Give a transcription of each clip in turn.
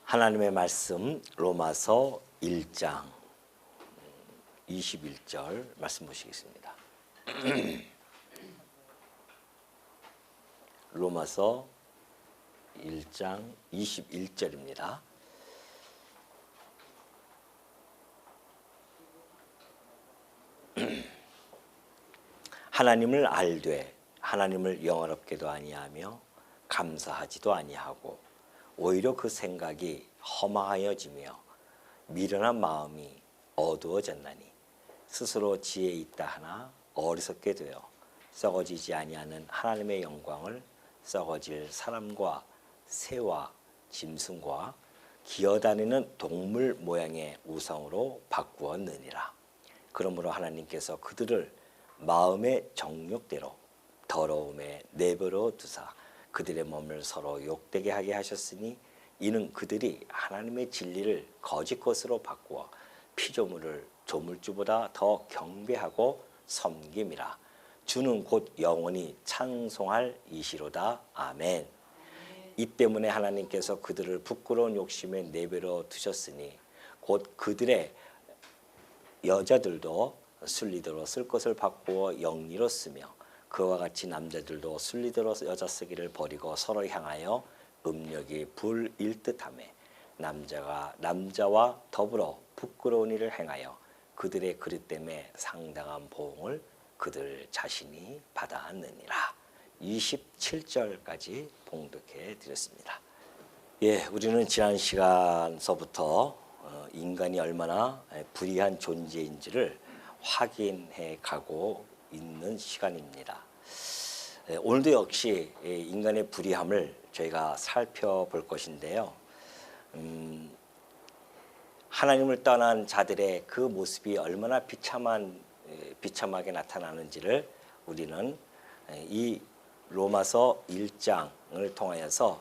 하나님의 말씀 로마서 1장 21절 말씀 보시겠습니다. 로마서 1장 21절입니다. 하나님을 알되 하나님을 영화롭게도 아니하며 감사하지도 아니하고 오히려 그 생각이 허망하여지며 미련한 마음이 어두워졌나니 스스로 지혜 있다 하나 어리석게 되어 썩어지지 아니하는 하나님의 영광을 썩어질 사람과 새와 짐승과 기어다니는 동물 모양의 우상으로 바꾸었느니라. 그러므로 하나님께서 그들을 마음의 정욕대로 더러움에 내버려 두사 그들의 몸을 서로 욕되게 하게 하셨으니 이는 그들이 하나님의 진리를 거짓 것으로 바꾸어 피조물을 조물주보다 더 경배하고 섬김이라. 주는 곧 영원히 찬송할 이시로다. 아멘. 이 때문에 하나님께서 그들을 부끄러운 욕심에 내버려 두셨으니 곧 그들의 여자들도 순리대로 쓸 것을 바꾸어 영리로 쓰며 그와 같이 남자들도 순리대로 여자 쓰기를 버리고 서로 향하여 음욕이 불일듯하며 남자가 남자와 더불어 부끄러운 일을 행하여 그들의 그릇 때문에 상당한 보응을 그들 자신이 받았느니라. 27절까지 봉독해 드렸습니다. 우리는 지난 시간서부터 인간이 얼마나 불의한 존재인지를 확인해 가고 있는 시간입니다. 오늘도 역시 인간의 불의함을 저희가 살펴볼 것인데요. 하나님을 떠난 자들의 그 모습이 얼마나 비참하게 나타나는지를 우리는 이 로마서 1장을 통하여서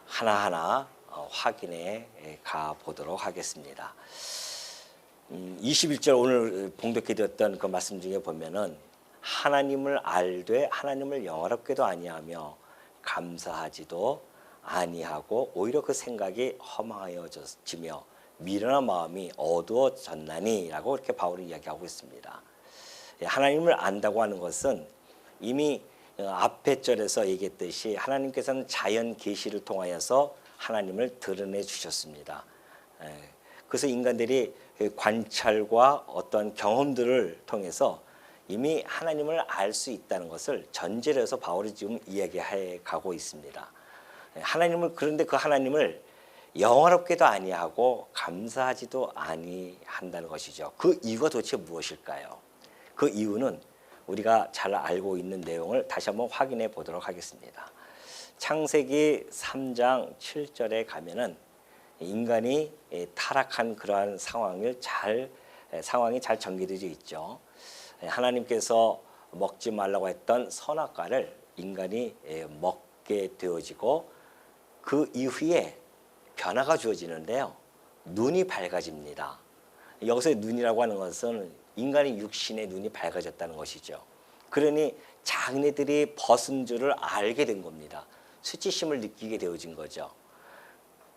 하나하나 확인해 가보도록 하겠습니다. 21절 오늘 봉독해 드렸던 그 말씀 중에 보면은 하나님을 알되 하나님을 영화롭게도 아니하며 감사하지도 아니하고 오히려 그 생각이 허망하여지며 미련한 마음이 어두워졌나니 라고 이렇게 바울이 이야기하고 있습니다. 하나님을 안다고 하는 것은 이미 앞에 절에서 얘기했듯이 하나님께서는 자연 계시를 통하여서 하나님을 드러내 주셨습니다. 그래서 인간들이 관찰과 어떤 경험들을 통해서 이미 하나님을 알 수 있다는 것을 전제로 해서 바울이 지금 이야기해 가고 있습니다. 그런데 그 하나님을 영화롭게도 아니하고 감사하지도 아니한다는 것이죠. 그 이유가 도대체 무엇일까요? 그 이유는 우리가 잘 알고 있는 내용을 다시 한번 확인해 보도록 하겠습니다. 창세기 3장 7절에 가면은 인간이 타락한 그러한 상황이 잘 전개되어 있죠. 하나님께서 먹지 말라고 했던 선악과를 인간이 먹게 되어지고 그 이후에 변화가 주어지는데요. 눈이 밝아집니다. 여기서 눈이라고 하는 것은 인간의 육신의 눈이 밝아졌다는 것이죠. 그러니 자기네들이 벗은 줄을 알게 된 겁니다. 수치심을 느끼게 되어진 거죠.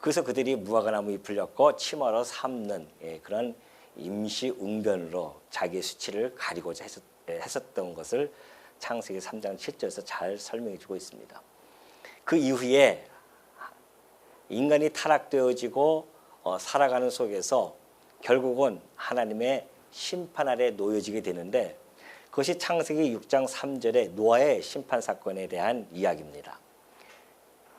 그래서 그들이 무화과나무 잎을 엮고 치마로 삼는 그런 임시 웅변으로 자기의 수치를 가리고자 했었던 것을 창세기 3장 7절에서 잘 설명해 주고 있습니다. 그 이후에 인간이 타락되어지고 살아가는 속에서 결국은 하나님의 심판 아래 놓여지게 되는데 그것이 창세기 6장 3절의 노아의 심판 사건에 대한 이야기입니다.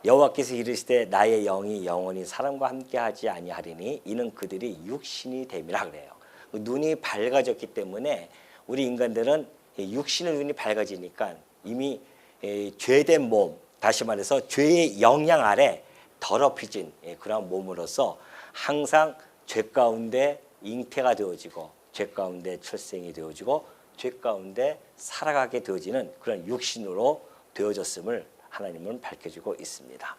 여호와께서 이르시되 나의 영이 영원히 사람과 함께하지 아니하리니 이는 그들이 육신이 됨이라 그래요. 눈이 밝아졌기 때문에 우리 인간들은 육신의 눈이 밝아지니까 이미 죄된 몸, 다시 말해서 죄의 영향 아래 더럽혀진 그런 몸으로서 항상 죄 가운데 잉태가 되어지고 죄 가운데 출생이 되어지고 죄 가운데 살아가게 되어지는 그런 육신으로 되어졌음을 하나님은 밝혀주고 있습니다.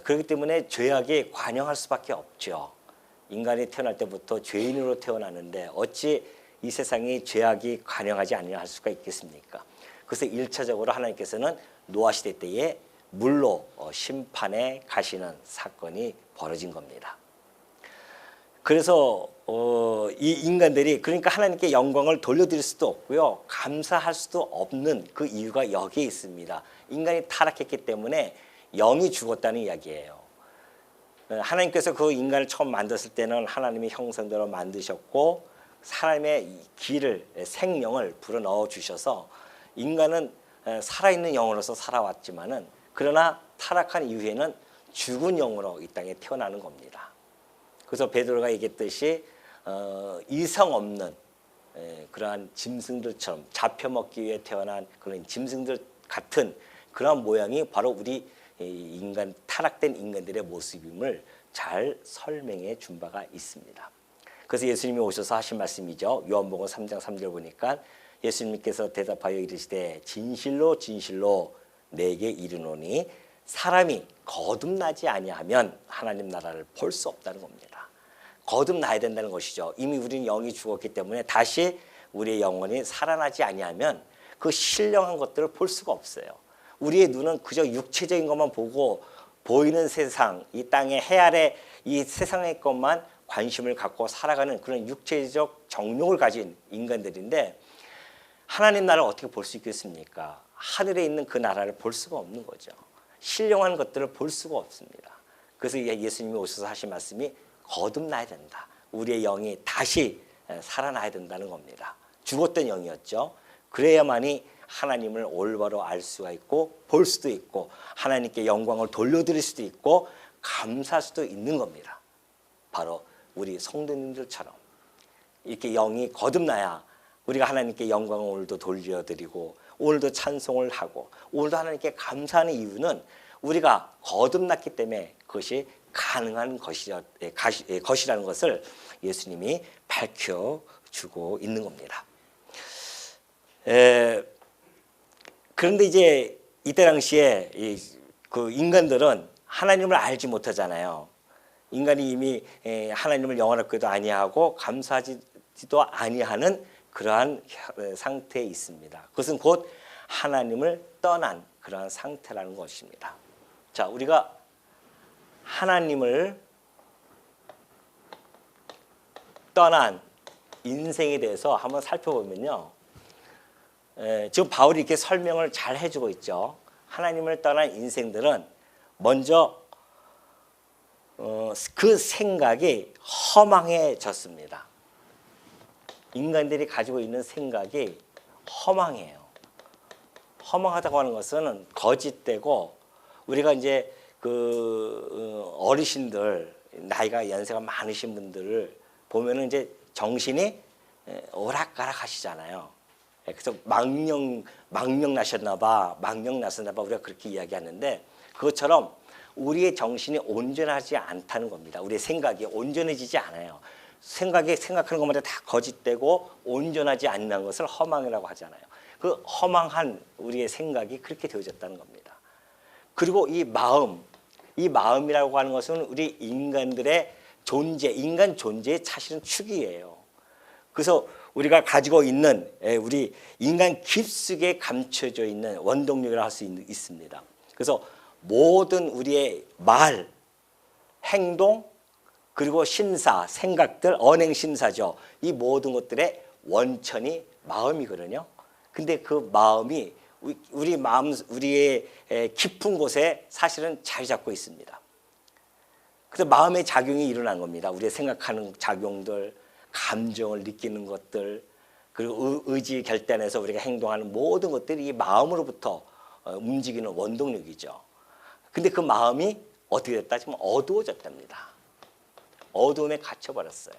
그렇기 때문에 죄악이 관영할 수밖에 없죠. 인간이 태어날 때부터 죄인으로 태어나는데 어찌 이 세상이 죄악이 관영하지 아니할 수가 있겠습니까? 그래서 1차적으로 하나님께서는 노아 시대 때에 물로 심판에 가시는 사건이 벌어진 겁니다. 그래서 이 인간들이 그러니까 하나님께 영광을 돌려드릴 수도 없고요. 감사할 수도 없는 그 이유가 여기에 있습니다. 인간이 타락했기 때문에 영이 죽었다는 이야기예요. 하나님께서 그 인간을 처음 만드실 때는 하나님의 형상대로 만드셨고 사람의 길을 생명을 불어넣어 주셔서 인간은 살아있는 영으로서 살아왔지만은 그러나 타락한 이후에는 죽은 영으로 이 땅에 태어나는 겁니다. 그래서 베드로가 얘기했듯이 이성 없는 그러한 짐승들처럼 잡혀먹기 위해 태어난 그런 짐승들 같은 그런 모양이 바로 우리 인간 타락된 인간들의 모습임을 잘 설명해 준 바가 있습니다. 그래서 예수님이 오셔서 하신 말씀이죠. 요한복음 3장 3절 보니까 예수님께서 대답하여 이르시되 진실로 진실로 내게 이르노니 사람이 거듭나지 아니하면 하나님 나라를 볼 수 없다는 겁니다. 거듭나야 된다는 것이죠. 이미 우리는 영이 죽었기 때문에 다시 우리의 영혼이 살아나지 아니하면 그 신령한 것들을 볼 수가 없어요. 우리의 눈은 그저 육체적인 것만 보고 보이는 세상, 이 땅의 해 아래 이 세상의 것만 관심을 갖고 살아가는 그런 육체적 정욕을 가진 인간들인데 하나님 나라를 어떻게 볼 수 있겠습니까? 하늘에 있는 그 나라를 볼 수가 없는 거죠. 신령한 것들을 볼 수가 없습니다. 그래서 예수님이 오셔서 하신 말씀이 거듭나야 된다. 우리의 영이 다시 살아나야 된다는 겁니다. 죽었던 영이었죠. 그래야만이 하나님을 올바로 알 수가 있고 볼 수도 있고 하나님께 영광을 돌려드릴 수도 있고 감사할 수도 있는 겁니다. 바로 우리 성도님들처럼 이렇게 영이 거듭나야 우리가 하나님께 영광을 오늘도 돌려드리고 오늘도 찬송을 하고 오늘도 하나님께 감사하는 이유는 우리가 거듭났기 때문에 그것이 가능한 것이라는 것을 예수님이 밝혀주고 있는 겁니다. 그런데 이제 이때 당시에 그 인간들은 하나님을 알지 못하잖아요. 인간이 이미 하나님을 영원하게도 아니하고 감사하지도 아니하는 그러한 상태에 있습니다. 그것은 곧 하나님을 떠난 그러한 상태라는 것입니다. 자, 우리가 하나님을 떠난 인생에 대해서 한번 살펴보면요. 지금 바울이 이렇게 설명을 잘 해주고 있죠. 하나님을 떠난 인생들은 먼저 그 생각이 허망해졌습니다. 인간들이 가지고 있는 생각이 허망해요. 허망하다고 하는 것은 거짓되고 우리가 이제 그 어르신들 나이가 연세가 많으신 분들을 보면은 이제 정신이 오락가락 하시잖아요. 그래서 망령 나셨나 봐, 망령 나셨나 봐 우리가 그렇게 이야기하는데 그것처럼 우리의 정신이 온전하지 않다는 겁니다. 우리의 생각이 온전해지지 않아요. 생각하는 것마다 다 거짓되고 온전하지 않는 것을 허망이라고 하잖아요. 그 허망한 우리의 생각이 그렇게 되어졌다는 겁니다. 그리고 이 마음이라고 하는 것은 우리 인간들의 존재, 인간 존재의 사실은 축이에요. 그래서 우리가 가지고 있는 우리 인간 깊숙이 감춰져 있는 원동력이라고 할 수 있습니다. 그래서 모든 우리의 말, 행동, 그리고 심사, 생각들, 언행심사죠. 이 모든 것들의 원천이 마음이거든요. 근데 그 마음이 우리의 깊은 곳에 사실은 자리 잡고 있습니다. 그래서 마음의 작용이 일어난 겁니다. 우리의 생각하는 작용들, 감정을 느끼는 것들, 그리고 의지 결단해서 우리가 행동하는 모든 것들이 이 마음으로부터 움직이는 원동력이죠. 근데 그 마음이 어떻게 됐다? 지금 어두워졌답니다. 어두움에 갇혀버렸어요.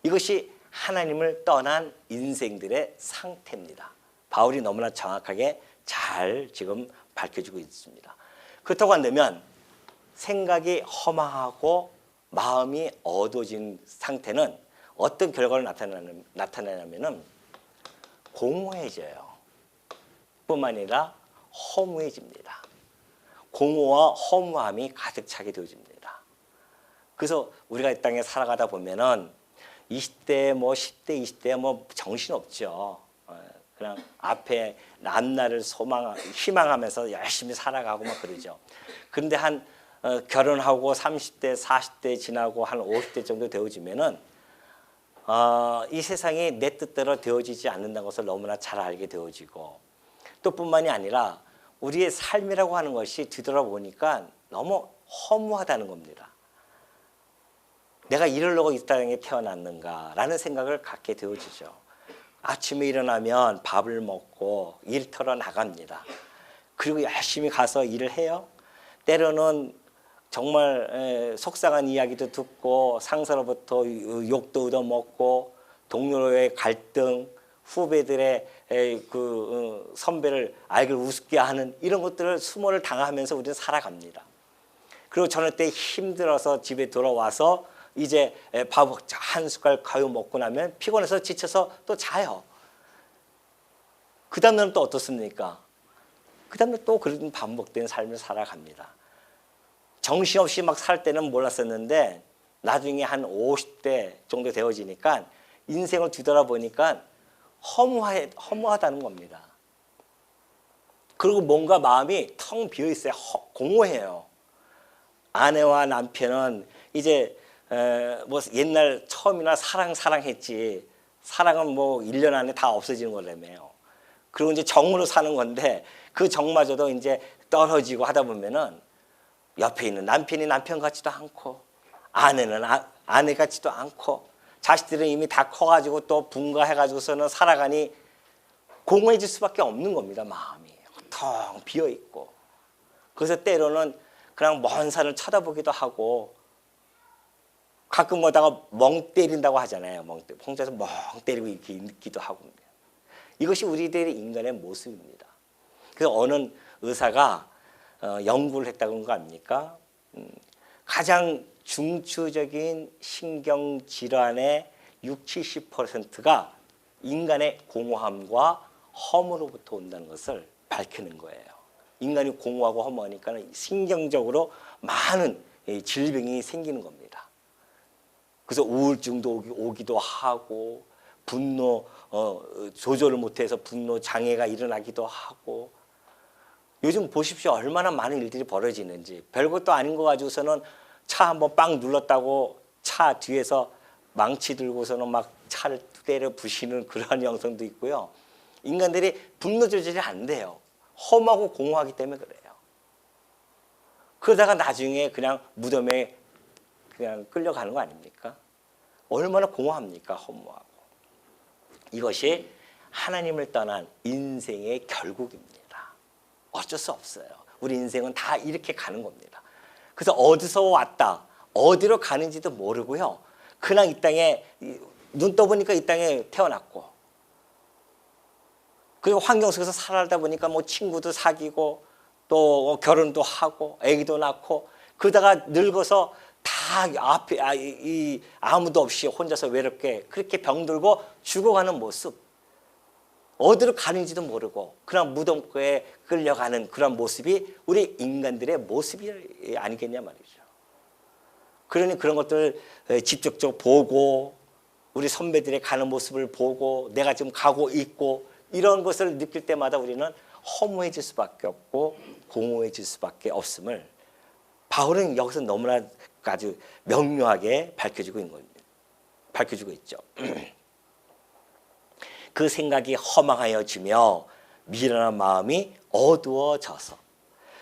이것이 하나님을 떠난 인생들의 상태입니다. 바울이 너무나 정확하게 잘 지금 밝혀주고 있습니다. 그렇다고 한다면 생각이 허망하고 마음이 어두워진 상태는 어떤 결과를 나타내냐면 공허해져요. 뿐만 아니라 허무해집니다. 공허와 허무함이 가득 차게 되어집니다. 그래서 우리가 이 땅에 살아가다 보면은 20대, 10대, 20대 정신없죠. 그냥 앞에 앞날을 희망하면서 열심히 살아가고 막 그러죠. 그런데 결혼하고 30대, 40대 지나고 한 50대 정도 되어지면은 이 세상이 내 뜻대로 되어지지 않는다는 것을 너무나 잘 알게 되어지고 또 뿐만이 아니라 우리의 삶이라고 하는 것이 뒤돌아보니까 너무 허무하다는 겁니다. 내가 이러려고 이 땅에 태어났는가라는 생각을 갖게 되어지죠. 아침에 일어나면 밥을 먹고 일터로 나갑니다. 그리고 열심히 가서 일을 해요. 때로는 정말 속상한 이야기도 듣고 상사로부터 욕도 얻어먹고 동료의 갈등, 후배들의 선배를 알게 우습게 하는 이런 것들을 수모를 당하면서 우리는 살아갑니다. 그리고 저녁 때 힘들어서 집에 돌아와서 이제 밥 한 숟갈 가요 먹고 나면 피곤해서 지쳐서 또 자요. 그 다음날은 또 어떻습니까? 그 다음날 또 그런 반복된 삶을 살아갑니다. 정신없이 막 살 때는 몰랐었는데 나중에 한 50대 정도 되어지니까 인생을 뒤돌아보니까 허무하다는 겁니다. 그리고 뭔가 마음이 텅 비어있어요. 공허해요. 아내와 남편은 이제 뭐 옛날 처음이나 사랑했지. 사랑은 뭐 1년 안에 다 없어지는 거라며요. 그리고 이제 정으로 사는 건데 그 정마저도 이제 떨어지고 하다 보면은 옆에 있는 남편이 남편 같지도 않고 아내는 아내 같지도 않고 자식들은 이미 다 커가지고 또 분가해가지고서는 살아가니 공허해질 수밖에 없는 겁니다. 마음이 텅 비어있고. 그래서 때로는 그냥 먼 산을 쳐다보기도 하고 가끔 거다가 멍 때린다고 하잖아요. 혼자서 멍 때리고 이렇게 있기도 하고. 이것이 우리들의 인간의 모습입니다. 그래서 어느 의사가 연구를 했다는 거 아닙니까? 가장 중추적인 신경질환의 60~70%가 인간의 공허함과 허무로부터 온다는 것을 밝히는 거예요. 인간이 공허하고 허무하니까 신경적으로 많은 질병이 생기는 겁니다. 그래서 우울증도 오기도 하고 분노 조절을 못해서 분노 장애가 일어나기도 하고 요즘 보십시오. 얼마나 많은 일들이 벌어지는지. 별것도 아닌 거 가지고서는 차 한번 빵 눌렀다고 차 뒤에서 망치 들고서는 막 차를 때려 부시는 그런 영상도 있고요. 인간들이 분노 조절이 안 돼요. 험하고 공허하기 때문에 그래요. 그러다가 나중에 그냥 무덤에 그냥 끌려가는 거 아닙니까? 얼마나 공허합니까? 허무하고. 이것이 하나님을 떠난 인생의 결국입니다. 어쩔 수 없어요. 우리 인생은 다 이렇게 가는 겁니다. 그래서 어디서 왔다, 어디로 가는지도 모르고요. 그냥 이 땅에 눈 떠보니까 이 땅에 태어났고 그리고 환경 속에서 살아다 보니까 뭐 친구도 사귀고 또 결혼도 하고 아기도 낳고 그러다가 늙어서 다 앞에 아무도 없이 혼자서 외롭게 그렇게 병들고 죽어가는 모습. 어디로 가는지도 모르고 그냥 무덤가에 끌려가는 그런 모습이 우리 인간들의 모습이 아니겠냐 말이죠. 그러니 그런 것들을 직접적으로 보고 우리 선배들의 가는 모습을 보고 내가 지금 가고 있고 이런 것을 느낄 때마다 우리는 허무해질 수밖에 없고 공허해질 수밖에 없음을 바울은 여기서 너무나 아주 명료하게 밝혀주고 있죠. 그 생각이 허망하여지며 미련한 마음이 어두워져서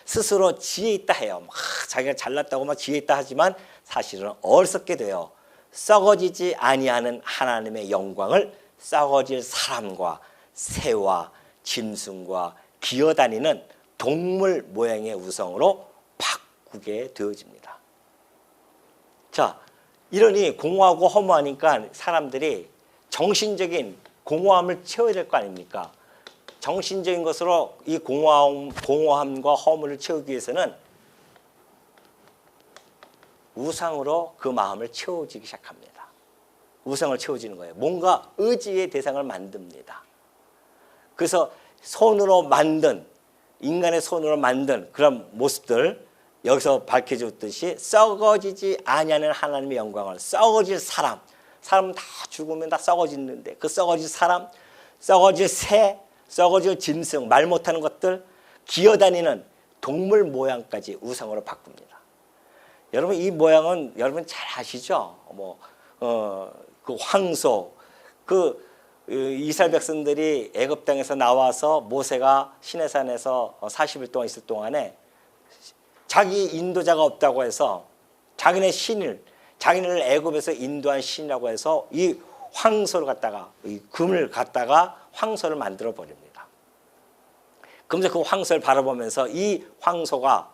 스스로 지혜 있다 해요. 막 자기가 잘났다고 막 지혜 있다 하지만 사실은 어리석게 되어 썩어지지 아니하는 하나님의 영광을 썩어질 사람과 새와 짐승과 기어다니는 동물 모양의 우성으로 바꾸게 되어집니다. 자, 이러니 공허하고 허무하니까 사람들이 정신적인 공허함을 채워야 될 거 아닙니까? 정신적인 것으로 이 공허함과 허무를 채우기 위해서는 우상으로 그 마음을 채워지기 시작합니다. 우상을 채워지는 거예요. 뭔가 의지의 대상을 만듭니다. 그래서 인간의 손으로 만든 그런 모습들 여기서 밝혀졌듯이 썩어지지 아니하는 하나님의 영광을 썩어질 사람은 다 죽으면 다 썩어지는데 그 썩어질 사람, 썩어질 새, 썩어질 짐승, 말 못하는 것들, 기어다니는 동물 모양까지 우상으로 바꿉니다. 여러분 이 모양은 여러분 잘 아시죠? 그 황소, 이스라엘 백성들이 애굽 땅에서 나와서 모세가 시내산에서 40일 동안 있을 동안에 자기 인도자가 없다고 해서 자기네를 애굽에서 인도한 신이라고 해서 이 황소를 갖다가 이 금을 갖다가 황소를 만들어 버립니다. 그러면서 그 황소를 바라보면서 이 황소가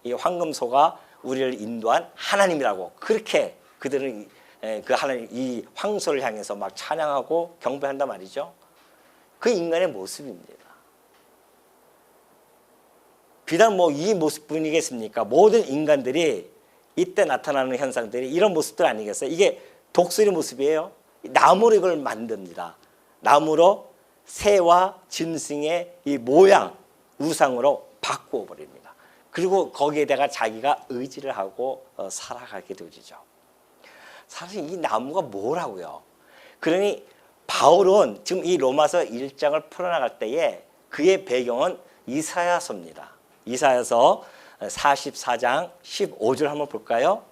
이 황금소가 우리를 인도한 하나님이라고 그렇게 그들은 그 하나님 이 황소를 향해서 막 찬양하고 경배한단 말이죠. 그 인간의 모습입니다. 비단 이 모습뿐이겠습니까? 모든 인간들이 이때 나타나는 현상들이 이런 모습들 아니겠어요? 이게 독수리 모습이에요. 나무로 이걸 만듭니다. 나무로 새와 짐승의 이 모양, 우상으로 바꾸어 버립니다. 그리고 거기에다가 자기가 의지를 하고 살아가게 되죠. 사실 이 나무가 뭐라고요? 그러니 바울은 지금 이 로마서 1장을 풀어나갈 때에 그의 배경은 이사야서입니다. 이사야서 44장 15절 한번 볼까요?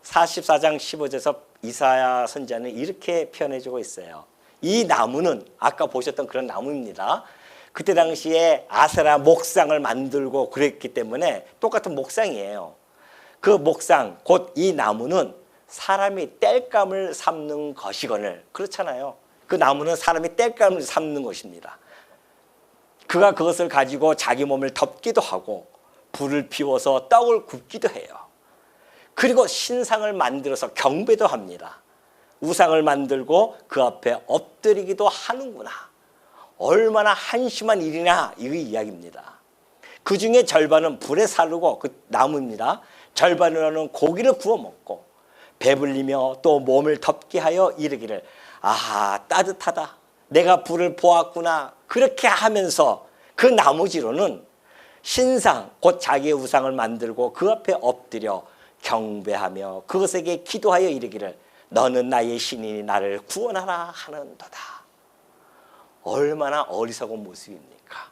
44장 15절에서 이사야 선지자는 이렇게 표현해주고 있어요. 이 나무는 아까 보셨던 그런 나무입니다. 그때 당시에 아세라 목상을 만들고 그랬기 때문에 똑같은 목상이에요. 그 목상 곧 이 나무는 사람이 땔감을 삼는 것이거늘 그렇잖아요. 그 나무는 사람이 땔감을 삼는 것입니다. 그가 그것을 가지고 자기 몸을 덮기도 하고 불을 피워서 떡을 굽기도 해요. 그리고 신상을 만들어서 경배도 합니다. 우상을 만들고 그 앞에 엎드리기도 하는구나. 얼마나 한심한 일이냐 이 이야기입니다. 그 중에 절반은 불에 사르고 그 나무입니다. 절반으로는 고기를 구워 먹고 배불리며 또 몸을 덮게 하여 이르기를 아하 따뜻하다. 내가 불을 보았구나. 그렇게 하면서 그 나머지로는 신상 곧 자기의 우상을 만들고 그 앞에 엎드려 경배하며 그것에게 기도하여 이르기를 너는 나의 신이니 나를 구원하라 하는도다. 얼마나 어리석은 모습입니까?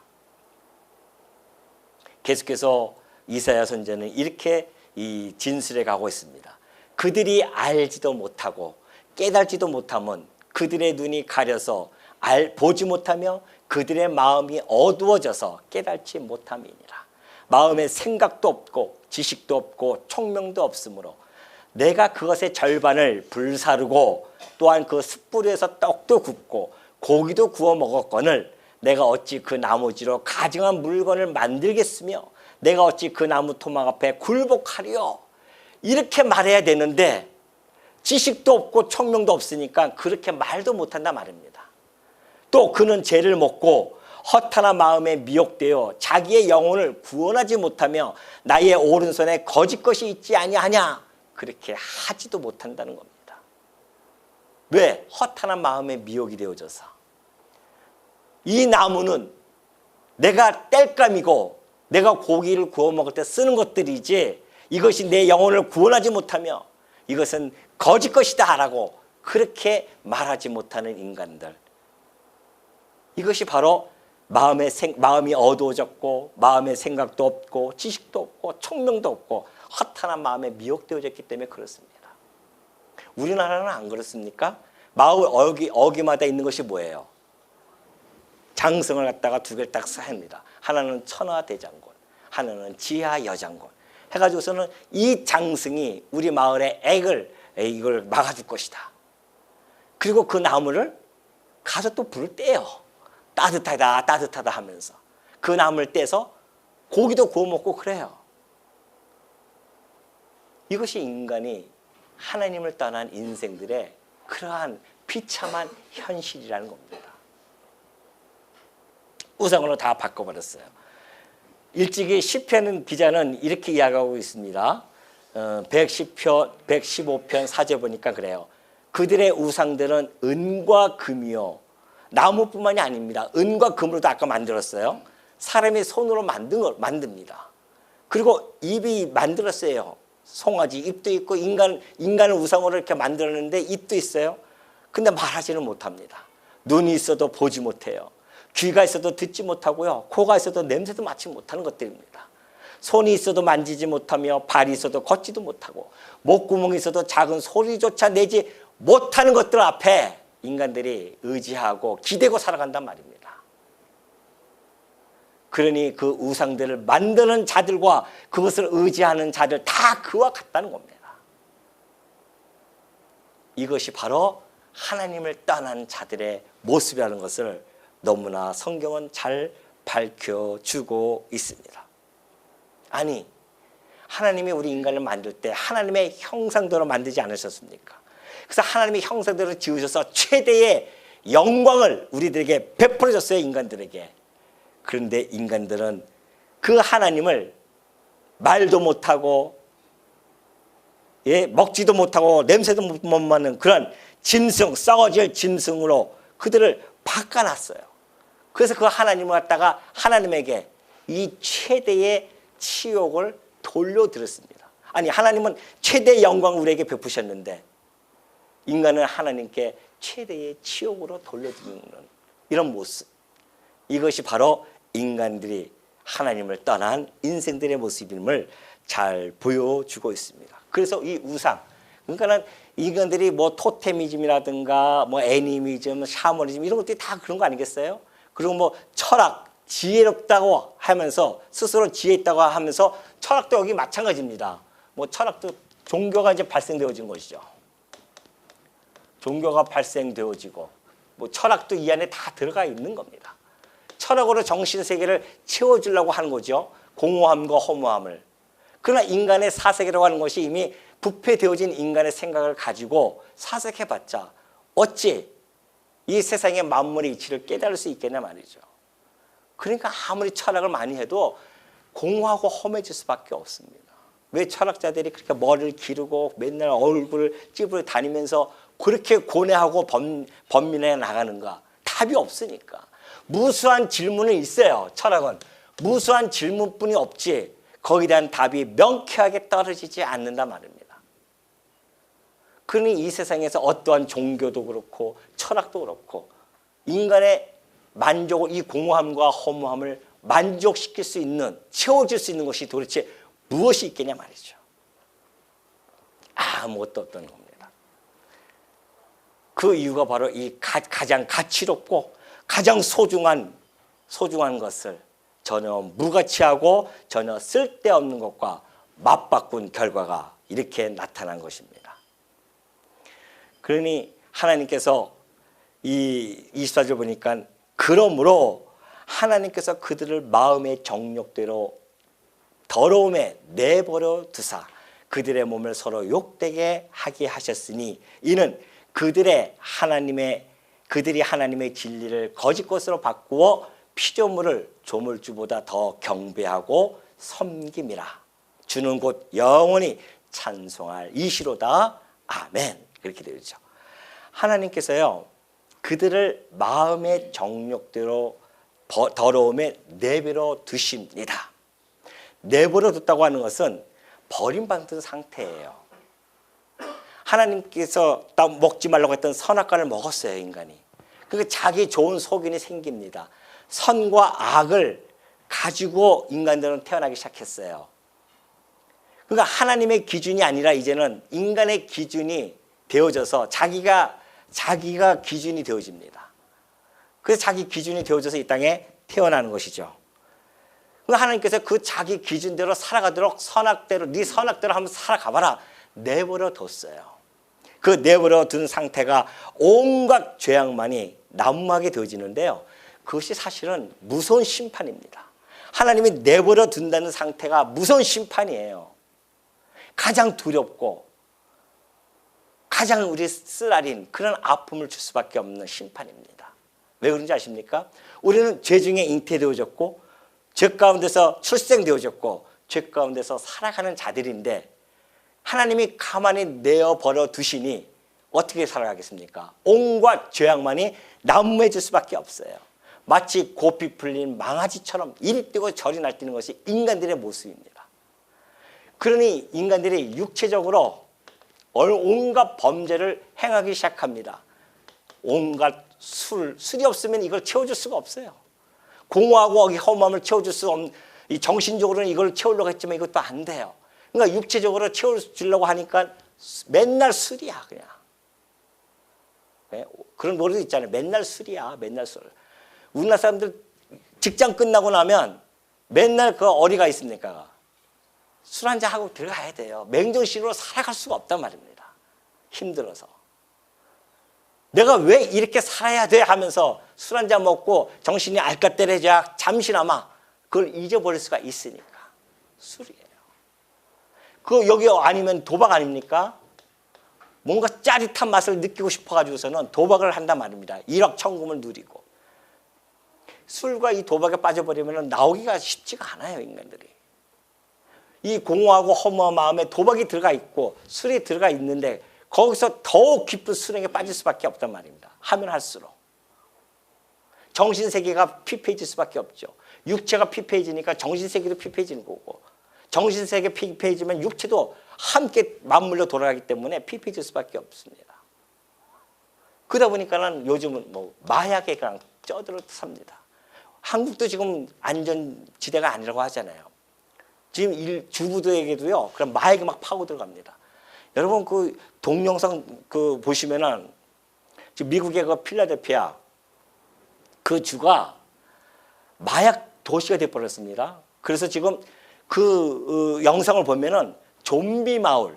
계속해서 이사야 선지자는 이렇게 이 진술해 가고 있습니다. 그들이 알지도 못하고 깨달지도 못하면 그들의 눈이 가려서 보지 못하며 그들의 마음이 어두워져서 깨달지 못함이니라. 마음에 생각도 없고 지식도 없고 총명도 없으므로 내가 그것의 절반을 불사르고 또한 그 숯불에서 떡도 굽고 고기도 구워 먹었거늘 내가 어찌 그 나무지로 가증한 물건을 만들겠으며 내가 어찌 그 나무 토막 앞에 굴복하리요. 이렇게 말해야 되는데 지식도 없고 총명도 없으니까 그렇게 말도 못한다 말입니다. 또 그는 죄를 먹고 허탄한 마음에 미혹되어 자기의 영혼을 구원하지 못하며 나의 오른손에 거짓 것이 있지 아니하냐. 그렇게 하지도 못한다는 겁니다. 왜? 허탄한 마음에 미혹이 되어져서. 이 나무는 내가 땔감이고 내가 고기를 구워 먹을 때 쓰는 것들이지 이것이 내 영혼을 구원하지 못하며 이것은 거짓 것이다 라고 그렇게 말하지 못하는 인간들. 이것이 바로 마음이 어두워졌고 마음의 생각도 없고 지식도 없고 총명도 없고 허탄한 마음에 미혹되어졌기 때문에 그렇습니다. 우리나라는 안 그렇습니까? 마을 어귀마다 있는 것이 뭐예요? 장승을 갖다가 두 개를 딱 합니다. 하나는 천하대장군, 하나는 지하여장군 해가지고서는 이 장승이 우리 마을의 이걸 막아줄 것이다. 그리고 그 나무를 가서 또 불을 떼요. 따뜻하다 따뜻하다 하면서 그 나무를 떼서 고기도 구워 먹고 그래요. 이것이 인간이 하나님을 떠난 인생들의 그러한 비참한 현실이라는 겁니다. 우상으로 다 바꿔버렸어요. 일찍이 시편 기자는 이렇게 이야기하고 있습니다. 115편 4절 보니까 그래요. 그들의 우상들은 은과 금이요. 나무뿐만이 아닙니다. 은과 금으로도 아까 만들었어요. 사람의 손으로 만듭니다. 그리고 입이 만들었어요. 송아지 입도 있고 인간을 우상으로 이렇게 만들었는데 입도 있어요. 근데 말하지는 못합니다. 눈이 있어도 보지 못해요. 귀가 있어도 듣지 못하고요. 코가 있어도 냄새도 맡지 못하는 것들입니다. 손이 있어도 만지지 못하며 발이 있어도 걷지도 못하고 목구멍이 있어도 작은 소리조차 내지 못하는 것들 앞에 인간들이 의지하고 기대고 살아간단 말입니다. 그러니 그 우상들을 만드는 자들과 그것을 의지하는 자들 다 그와 같다는 겁니다. 이것이 바로 하나님을 떠난 자들의 모습이라는 것을 너무나 성경은 잘 밝혀주고 있습니다. 아니, 하나님이 우리 인간을 만들 때 하나님의 형상대로 만들지 않으셨습니까? 그래서 하나님의 형상대로 지으셔서 최대의 영광을 우리들에게 베풀어 줬어요, 인간들에게. 그런데 인간들은 그 하나님을 말도 못하고 먹지도 못하고 냄새도 못 맡는 그런 짐승, 썩어질 짐승으로 그들을 바꿔놨어요. 그래서 그 하나님을 갖다가 하나님에게 이 최대의 치욕을 돌려드렸습니다. 아니, 하나님은 최대의 영광을 우리에게 베푸셨는데 인간은 하나님께 최대의 치욕으로 돌려드리는 이런 모습, 이것이 바로 인간들이 하나님을 떠난 인생들의 모습임을 잘 보여주고 있습니다. 그래서 이 우상, 그러니까는 인간들이 뭐 토테미즘이라든가 뭐 애니미즘, 샤머니즘 이런 것들이 다 그런 거 아니겠어요? 그리고 뭐 철학, 지혜롭다고 하면서 스스로 지혜 있다고 하면서 철학도 여기 마찬가지입니다. 뭐 철학도 종교가 이제 발생되어진 것이죠. 종교가 발생되어지고 뭐 철학도 이 안에 다 들어가 있는 겁니다. 철학으로 정신세계를 채워주려고 하는 거죠. 공허함과 허무함을. 그러나 인간의 사색이라고 하는 것이 이미 부패되어진 인간의 생각을 가지고 사색해봤자 어찌 이 세상의 만물의 이치를 깨달을 수 있겠냐 말이죠. 그러니까 아무리 철학을 많이 해도 공허하고 험해질 수밖에 없습니다. 왜 철학자들이 그렇게 머리를 기르고 맨날 얼굴을 찌부려 다니면서 그렇게 고뇌하고 번민해 나가는가? 답이 없으니까. 무수한 질문은 있어요. 철학은 무수한 질문뿐이 없지 거기에 대한 답이 명쾌하게 떨어지지 않는단 말입니다. 그러니 이 세상에서 어떠한 종교도 그렇고 철학도 그렇고 인간의 만족을, 이 공허함과 허무함을 만족시킬 수 있는, 채워줄 수 있는 것이 도대체 무엇이 있겠냐 말이죠. 아무것도 없다는 겁니다. 그 이유가 바로 이 가장 가치롭고 가장 소중한 것을 전혀 무가치하고 전혀 쓸데없는 것과 맞바꾼 결과가 이렇게 나타난 것입니다. 그러니 하나님께서 이 24절 보니까 그러므로 하나님께서 그들을 마음의 정욕대로 더러움에 내버려 두사 그들의 몸을 서로 욕되게 하게 하셨으니 이는 그들이 하나님의 진리를 거짓 것으로 바꾸어 피조물을 조물주보다 더 경배하고 섬김이라. 주는 곧 영원히 찬송할 이시로다. 아멘. 그렇게 되어 있죠. 하나님께서요, 그들을 마음의 정욕대로 더러움에 내버려 두십니다. 내버려 뒀다고 하는 것은 버림받은 상태예요. 하나님께서 먹지 말라고 했던 선악과를 먹었어요, 인간이. 그러니까 자기 좋은 소견이 생깁니다. 선과 악을 가지고 인간들은 태어나기 시작했어요. 그러니까 하나님의 기준이 아니라 이제는 인간의 기준이 되어져서 자기가 기준이 되어집니다. 그래서 자기 기준이 되어져서 이 땅에 태어나는 것이죠. 그러니까 하나님께서 그 자기 기준대로 살아가도록 선악대로, 네 선악대로 한번 살아가봐라. 내버려 뒀어요. 그 내버려 둔 상태가 온갖 죄악만이 난무하게 되어지는데요. 그것이 사실은 무서운 심판입니다. 하나님이 내버려 둔다는 상태가 무서운 심판이에요. 가장 두렵고 가장 우리 쓰라린 그런 아픔을 줄 수밖에 없는 심판입니다. 왜 그런지 아십니까? 우리는 죄 중에 잉태되어졌고 죄 가운데서 출생되어졌고 죄 가운데서 살아가는 자들인데 하나님이 가만히 내어버려 두시니 어떻게 살아가겠습니까? 온갖 죄악만이 난무해질 수밖에 없어요. 마치 고삐 풀린 망아지처럼 이리 뛰고 저리 날뛰는 것이 인간들의 모습입니다. 그러니 인간들이 육체적으로 온갖 범죄를 행하기 시작합니다. 온갖 술이 없으면 이걸 채워줄 수가 없어요. 공허하고 허무함을 채워줄 수 없는, 이 정신적으로는 이걸 채우려고 했지만 이것도 안 돼요. 그러니까 육체적으로 채워주려고 하니까 맨날 술이야, 그냥. 네? 그런 노래도 있잖아요. 맨날 술이야, 맨날 술. 우리나라 사람들 직장 끝나고 나면 맨날 그 어디가 있습니까? 술 한잔 하고 들어가야 돼요. 맹정신으로 살아갈 수가 없단 말입니다. 힘들어서. 내가 왜 이렇게 살아야 돼 하면서 술 한잔 먹고 정신이 알까때려져야 잠시나마 그걸 잊어버릴 수가 있으니까 술이에요. 그 여기 아니면 도박 아닙니까? 뭔가 짜릿한 맛을 느끼고 싶어가지고서는 도박을 한단 말입니다. 일확천금을 누리고. 술과 이 도박에 빠져버리면 나오기가 쉽지가 않아요, 인간들이. 이 공허하고 허무한 마음에 도박이 들어가 있고 술이 들어가 있는데 거기서 더욱 깊은 수렁에 빠질 수밖에 없단 말입니다. 하면 할수록. 정신세계가 피폐해질 수밖에 없죠. 육체가 피폐해지니까 정신세계도 피폐해지는 거고, 정신세계 피폐해지면 육체도 함께 맞물려 돌아가기 때문에 피폐해질 수밖에 없습니다. 그러다 보니까는 요즘은 뭐 마약에 그냥 쩌들어 삽니다. 한국도 지금 안전지대가 아니라고 하잖아요. 지금 주부들에게도요, 그럼 마약이 막 파고 들어갑니다. 여러분 그 동영상 그 보시면은 지금 미국의 그 필라델피아 그 주가 마약 도시가 되어버렸습니다. 그래서 지금 그 영상을 보면은 좀비 마을,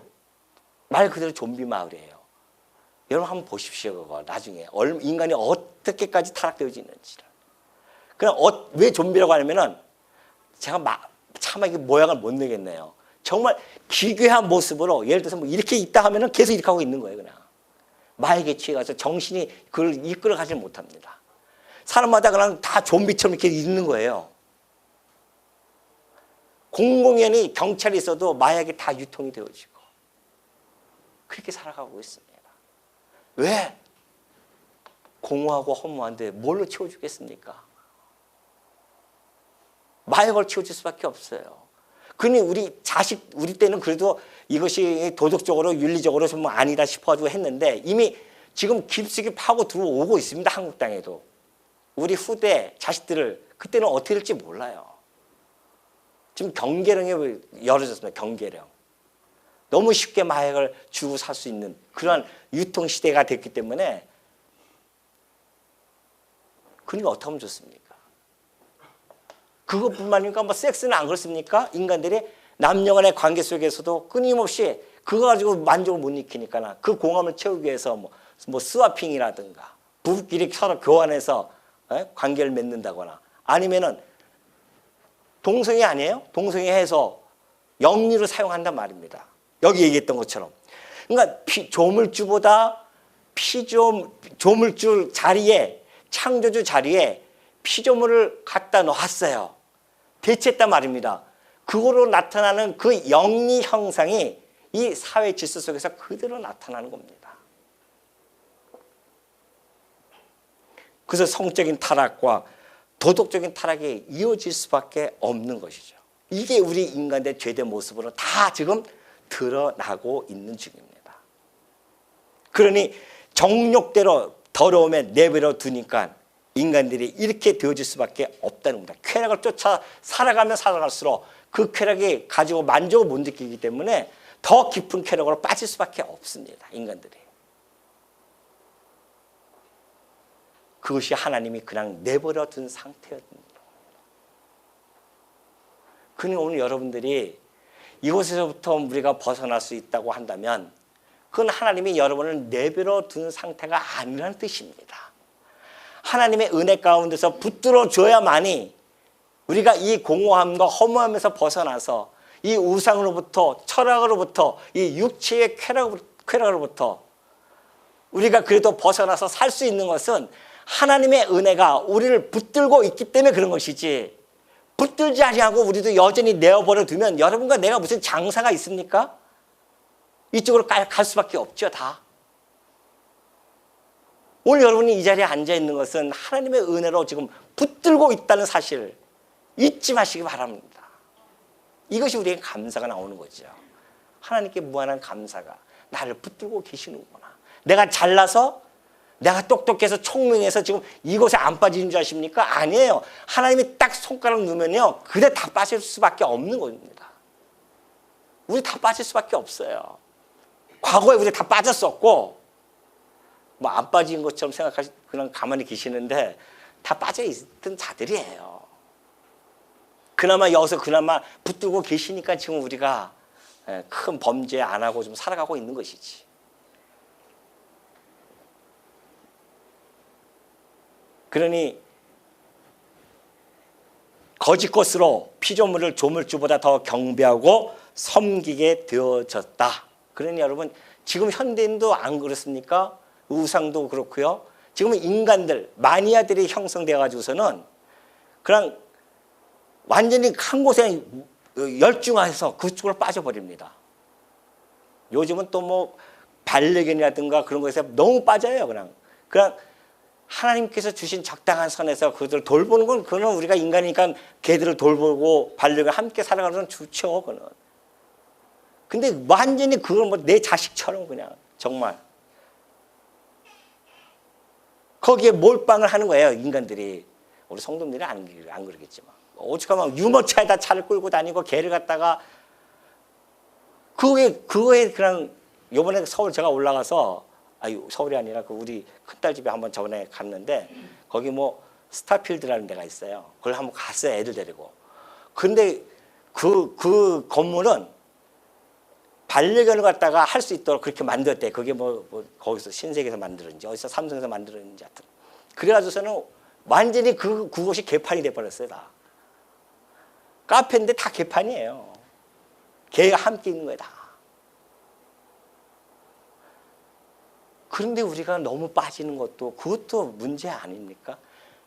말 그대로 좀비 마을이에요. 여러분 한번 보십시오. 그거 나중에 인간이 어떻게까지 타락되어지는지를. 그냥 왜 좀비라고 하냐면은 제가 차마 이게 모양을 못 내겠네요. 정말 기괴한 모습으로 예를 들어서 뭐 이렇게 있다 하면은 계속 이렇게 하고 있는 거예요, 그냥. 마약에 취해가서 정신이 그걸 이끌어가지 못합니다. 사람마다 그냥 다 좀비처럼 이렇게 있는 거예요. 공공연히 경찰이 있어도 마약이 다 유통이 되어지고 그렇게 살아가고 있습니다. 왜? 공허하고 허무한데 뭘로 채워주겠습니까? 마약을 채워줄 수밖에 없어요. 그러니 우리 때는 그래도 이것이 도덕적으로 윤리적으로 좀 아니다 싶어가지고 했는데 이미 지금 깊숙이 파고 들어오고 있습니다. 한국 땅에도. 우리 후대 자식들을 그때는 어떻게 될지 몰라요. 지금 경계령이 열어졌습니다. 경계령. 너무 쉽게 마약을 주고 살 수 있는 그런 유통시대가 됐기 때문에 그러니까 어떻게 하면 좋습니까? 그것뿐만 아니라 뭐 섹스는 안 그렇습니까? 인간들이 남녀 간의 관계 속에서도 끊임없이 그거 가지고 만족을 못 느끼니까 그 공감을 채우기 위해서 뭐 스와핑이라든가 부부끼리 서로 교환해서 관계를 맺는다거나 아니면은 동성애 아니에요? 동성애 해서 영리로 사용한단 말입니다. 여기 얘기했던 것처럼. 그러니까 조물주보다 조물주 자리에 창조주 자리에 피조물을 갖다 놓았어요. 대체했단 말입니다. 그거로 나타나는 그 영리 형상이 이 사회 질서 속에서 그대로 나타나는 겁니다. 그래서 성적인 타락과 도덕적인 타락이 이어질 수밖에 없는 것이죠. 이게 우리 인간의 죄된 모습으로 다 지금 드러나고 있는 중입니다. 그러니 정욕대로 더러움에 내버려 두니까 인간들이 이렇게 되어질 수밖에 없다는 겁니다. 쾌락을 쫓아 살아가면 살아갈수록 그 쾌락이 가지고 만족을 못 느끼기 때문에 더 깊은 쾌락으로 빠질 수밖에 없습니다. 인간들이. 그것이 하나님이 그냥 내버려 둔 상태였습니다. 그러니 오늘 여러분들이 이곳에서부터 우리가 벗어날 수 있다고 한다면 그건 하나님이 여러분을 내버려 둔 상태가 아니라는 뜻입니다. 하나님의 은혜 가운데서 붙들어 줘야만이 우리가 이 공허함과 허무함에서 벗어나서 이 우상으로부터 철학으로부터 이 육체의 쾌락으로부터 우리가 그래도 벗어나서 살 수 있는 것은 하나님의 은혜가 우리를 붙들고 있기 때문에 그런 것이지 붙들지 아니하고 우리도 여전히 내어버려 두면 여러분과 내가 무슨 장사가 있습니까? 이쪽으로 갈 수밖에 없죠, 다. 오늘 여러분이 이 자리에 앉아 있는 것은 하나님의 은혜로 지금 붙들고 있다는 사실 잊지 마시기 바랍니다. 이것이 우리에게 감사가 나오는 거죠. 하나님께 무한한 감사가 나를 붙들고 계시는구나. 내가 잘나서 내가 똑똑해서 총명해서 지금 이곳에 안 빠지는 줄 아십니까? 아니에요. 하나님이 딱 손가락 넣으면요, 그대 다 빠질 수밖에 없는 겁니다. 우리 다 빠질 수밖에 없어요. 과거에 우리 다 빠졌었고, 뭐 안 빠진 것처럼 생각하시, 그냥 가만히 계시는데 다 빠져 있던 자들이에요. 그나마 여기서 그나마 붙들고 계시니까 지금 우리가 큰 범죄 안 하고 좀 살아가고 있는 것이지. 그러니 거짓 것으로 피조물을 조물주보다 더 경배하고 섬기게 되어졌다. 그러니 여러분, 지금 현대인도 안 그렇습니까? 우상도 그렇고요. 지금은 인간들, 마니아들이 형성되어 가지고서는 그냥 완전히 한 곳에 열중해서 그쪽으로 빠져버립니다. 요즘은 또 뭐 반려견이라든가 그런 것에 너무 빠져요. 그냥 하나님께서 주신 적당한 선에서 그들을 돌보는 건, 그거는 우리가 인간이니까 개들을 돌보고 반려견 함께 살아가는 건 좋죠. 그거는. 근데 완전히 그걸 뭐 내 자식처럼 그냥 정말 거기에 몰빵을 하는 거예요, 인간들이. 우리 성도님들이 안 그러겠지만. 오죽하면 유모차에다 차를 끌고 다니고 개를 갖다가 그거에 그냥 요번에 서울 제가 올라가서, 서울이 아니라 그 우리 큰딸 집에 한번 저번에 갔는데 거기 뭐 스타필드라는 데가 있어요. 그걸 한번 갔어요, 애들 데리고. 근데 그 건물은 반려견을 갖다가 할 수 있도록 그렇게 만들었대. 그게 뭐 거기서 신세계에서 만들었는지 어디서 삼성에서 만들었는지 하여튼. 그래가지고서는 완전히 그곳이 개판이 돼버렸어요, 다. 카페인데 다 개판이에요. 개가 함께 있는 거예요, 다. 그런데 우리가 너무 빠지는 것도 그것도 문제 아닙니까?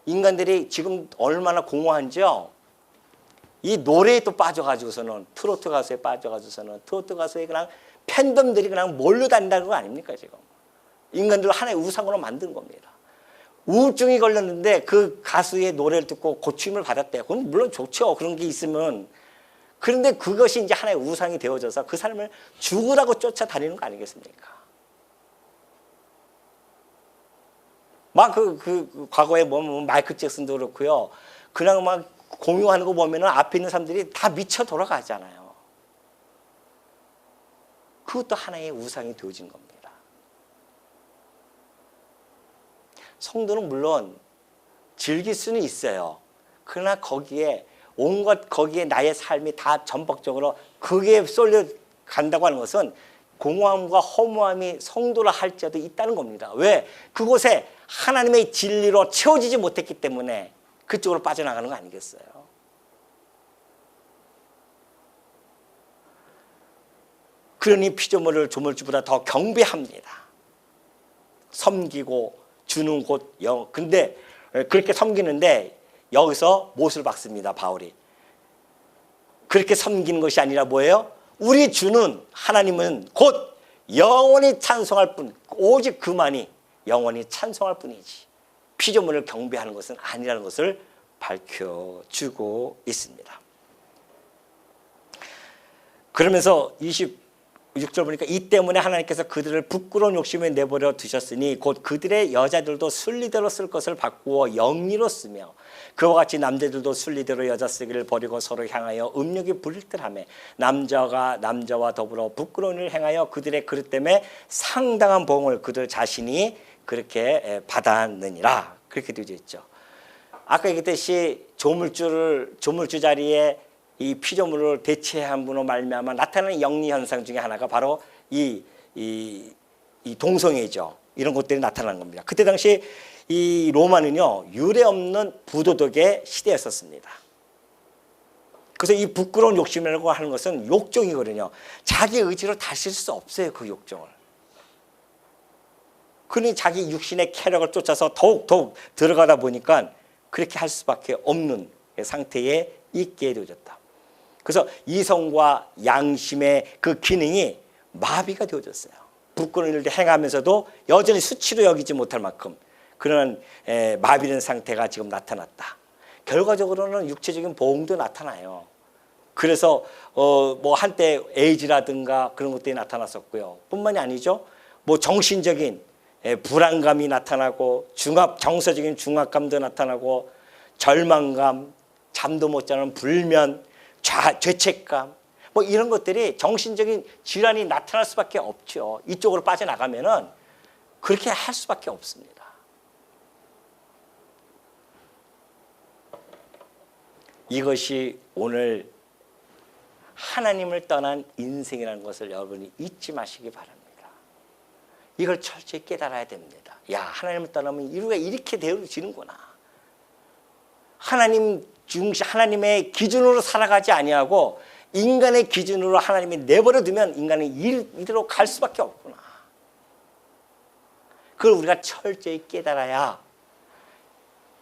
인간들이 지금 얼마나 공허한지요. 이 노래에 또 빠져가지고서는, 트로트 가수에 빠져가지고서는 트로트 가수에 그냥 팬덤들이 그냥 몰려다닌다는 거 아닙니까, 지금? 인간들을 하나의 우상으로 만든 겁니다. 우울증이 걸렸는데 그 가수의 노래를 듣고 고침을 받았대요. 그건 물론 좋죠, 그런 게 있으면. 그런데 그것이 이제 하나의 우상이 되어져서 그 사람을 죽으라고 쫓아다니는 거 아니겠습니까? 막 과거에 뭐 마이클 잭슨도 그렇고요. 그냥 막 공유하는 거 보면은 앞에 있는 사람들이 다 미쳐 돌아가잖아요. 그것도 하나의 우상이 되어진 겁니다. 성도는 물론 즐길 수는 있어요. 그러나 거기에 나의 삶이 다 전폭적으로 그게 쏠려 간다고 하는 것은 공허함과 허무함이 성도라 할지라도 있다는 겁니다. 왜? 그곳에 하나님의 진리로 채워지지 못했기 때문에 그쪽으로 빠져나가는 거 아니겠어요? 그러니 피조물을 조물주보다 더 경배합니다. 섬기고 주는 곳 영. 근데 그렇게 섬기는데 여기서 못을 박습니다, 바울이. 그렇게 섬기는 것이 아니라 뭐예요? 우리 주는 하나님은 곧 영원히 찬송할 뿐, 오직 그만이 영원히 찬송할 뿐이지 피조물을 경배하는 것은 아니라는 것을 밝혀주고 있습니다. 그러면서 26절 보니까 이 때문에 하나님께서 그들을 부끄러운 욕심에 내버려 두셨으니 곧 그들의 여자들도 순리대로 쓸 것을 바꾸어 영리로 쓰며 그와 같이 남자들도 순리대로 여자 쓰기를 버리고 서로 향하여 음욕이 부릴 듯하며 남자가 남자와 더불어 부끄러운 일을 행하여 그들의 그릇 때문에 상당한 보응을 그들 자신이 그렇게 받았느니라. 그렇게 되어 있죠. 아까 얘기했듯이 조물주 자리에 이 피조물을 대체한 분으로 말미암아 나타나는 영리 현상 중에 하나가 바로 이 동성애죠. 이런 것들이 나타나는 겁니다. 그때 당시 이 로마는요, 유례 없는 부도덕의 시대였었습니다. 그래서 이 부끄러운 욕심이라고 하는 것은 욕정이거든요. 자기 의지로 다실 수 없어요, 그 욕정을. 그러니 자기 육신의 쾌락을 쫓아서 더욱 들어가다 보니까 그렇게 할 수밖에 없는 상태에 있게 되어졌다. 그래서 이성과 양심의 그 기능이 마비가 되어졌어요. 부끄러운 일을 행하면서도 여전히 수치로 여기지 못할 만큼 그런 마비된 상태가 지금 나타났다. 결과적으로는 육체적인 보응도 나타나요. 그래서 뭐 한때 에이즈라든가 그런 것들이 나타났었고요. 뿐만이 아니죠. 뭐 정신적인 불안감이 나타나고 정서적인 중압감도 나타나고 절망감, 잠도 못 자는 불면, 죄책감 뭐 이런 것들이 정신적인 질환이 나타날 수밖에 없죠. 이쪽으로 빠져나가면은 그렇게 할 수밖에 없습니다. 이것이 오늘 하나님을 떠난 인생이라는 것을 여러분이 잊지 마시기 바랍니다. 이걸 철저히 깨달아야 됩니다. 야, 하나님을 떠나면 우리가 이렇게 되어지는구나. 하나님의 기준으로 살아가지 아니하고 인간의 기준으로 하나님이 내버려 두면 인간은 이대로 갈 수밖에 없구나. 그걸 우리가 철저히 깨달아야,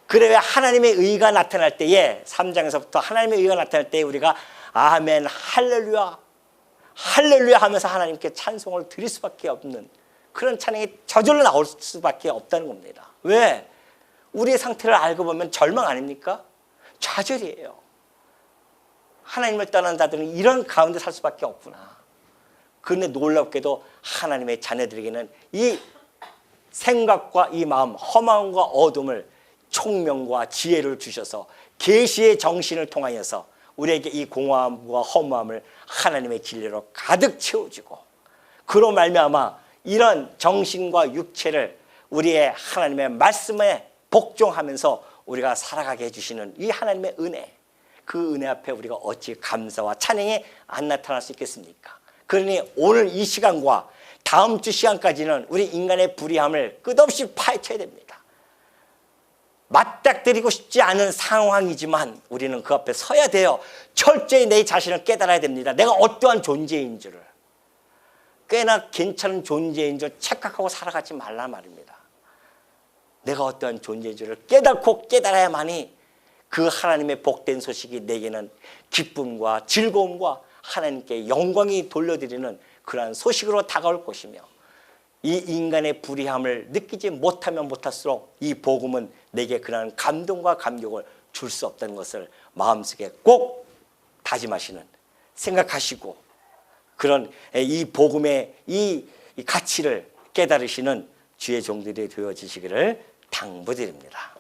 그래야 하나님의 의가 나타날 때에 3장에서부터 하나님의 의가 나타날 때에 우리가 아멘 할렐루야 할렐루야 하면서 하나님께 찬송을 드릴 수밖에 없는 그런 찬양이 저절로 나올 수밖에 없다는 겁니다. 왜? 우리의 상태를 알고 보면 절망 아닙니까? 좌절이에요. 하나님을 떠난 자들은 이런 가운데 살 수밖에 없구나. 그런데 놀랍게도 하나님의 자녀들에게는 이 생각과 이 마음, 허망과 어둠을 총명과 지혜를 주셔서 계시의 정신을 통하여서 우리에게 이 공허함과 허무함을 하나님의 진리로 가득 채워주고, 그로 말미암아 이런 정신과 육체를 우리의 하나님의 말씀에 복종하면서 우리가 살아가게 해주시는 이 하나님의 은혜, 그 은혜 앞에 우리가 어찌 감사와 찬양이 안 나타날 수 있겠습니까? 그러니 오늘 이 시간과 다음 주 시간까지는 우리 인간의 불의함을 끝없이 파헤쳐야 됩니다. 맞닥뜨리고 싶지 않은 상황이지만 우리는 그 앞에 서야 돼요. 철저히 내 자신을 깨달아야 됩니다. 내가 어떠한 존재인 줄을, 꽤나 괜찮은 존재인 줄 착각하고 살아가지 말란 말입니다. 내가 어떠한 존재인 줄을 깨닫고 깨달아야만이 그 하나님의 복된 소식이 내게는 기쁨과 즐거움과 하나님께 영광이 돌려드리는 그러한 소식으로 다가올 것이며, 이 인간의 불의함을 느끼지 못하면 못할수록 이 복음은 내게 그러한 감동과 감격을 줄 수 없다는 것을 마음속에 꼭 다짐하시는, 생각하시고 그런 이 복음의 이 가치를 깨달으시는 주의 종들이 되어지시기를 당부드립니다.